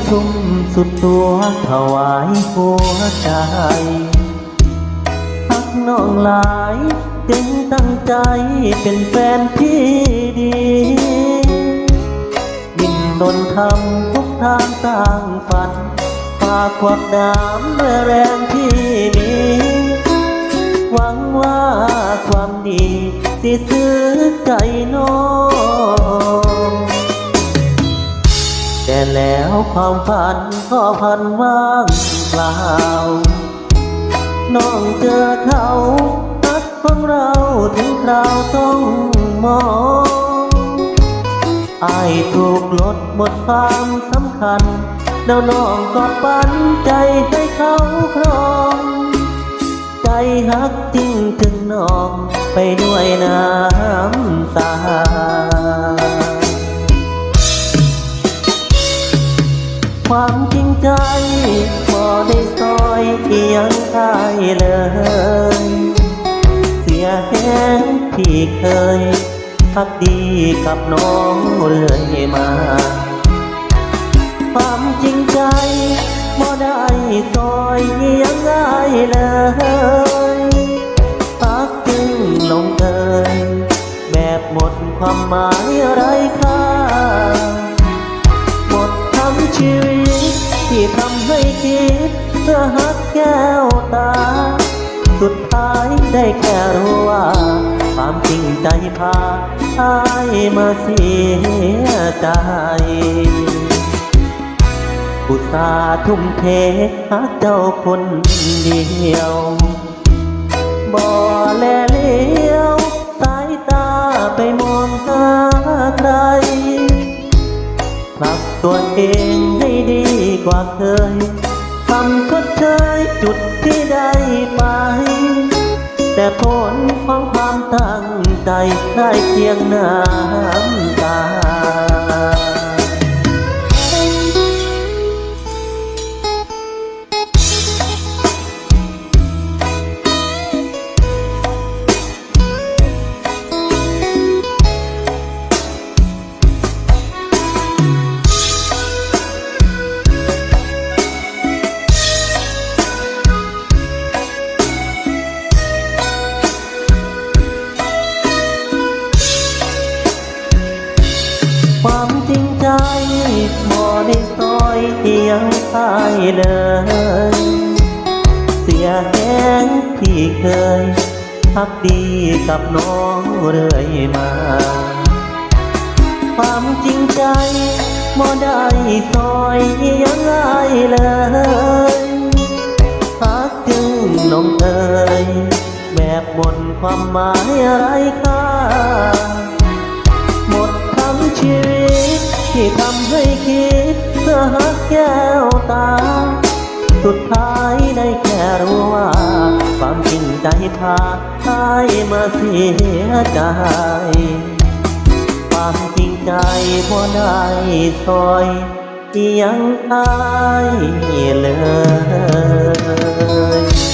ทุ่มสุดตัวถวายหัวใจพักน้องหลายจึงตั้งใจเป็นแฟนที่ดีดิ้นรนทำทุกทางสร้างฝันฝากควักน้ำด้วยแรงที่มีหวังว่าความดีสิซื้อใจน้องแต่แล้วความฝันก็พันว่างเปล่าน้องเจอเขารักของเราถึงคราวต้องมองอ้ายถูกลดหมดความสำคัญแล้วน้องก็ปันใจให้เขาครองใจฮักจริงถึงน้องไปด้วยน้ำตาความจริงใจบ่ได้ซอยเอียงใครเลยเสียแห้งที่เคยพักดีกับน้องเลยมาความจริงใจบ่ได้ซอยเอียงใครเลยพักจึงลงเอยแบบหมดความหมายไร้ค่าหมดทั้งชีวิตที่ทำให้คิดเพื่อหักแก้วตาสุดท้ายได้แค่รู้ว่าความจริงใจพาอ้ายมาเสียใจอุตส่าห์ทุ่มเทหาเจ้าคนเดียวบ่แลเลี้ยวสายตาไปมองหาใครปรับตัวเองให้ดีกว่าเคยทำชดเชยจุดที่ได้ไปแต่ผลของความตั้งใจได้เพียงน้ำตาความจริงใจบ่ได้ซอยเอียงใครเลยเสียแห้งที่เคยพักดีกับน้องเรื่อยมาความจริงใจบ่ได้ซอยเอียงใครเลยพักจึงลงเอยแบบหมดความหมายไร้ค่าหมดทั้งชีวิตที่ทำให้คิดเพื่อหักแก้วตาสุดท้ายได้แค่รู้ว่าความจริงใจพาอ้ายมาเสียใจความจริงใจบ่ได้ซอยเอียงอ้ายเลย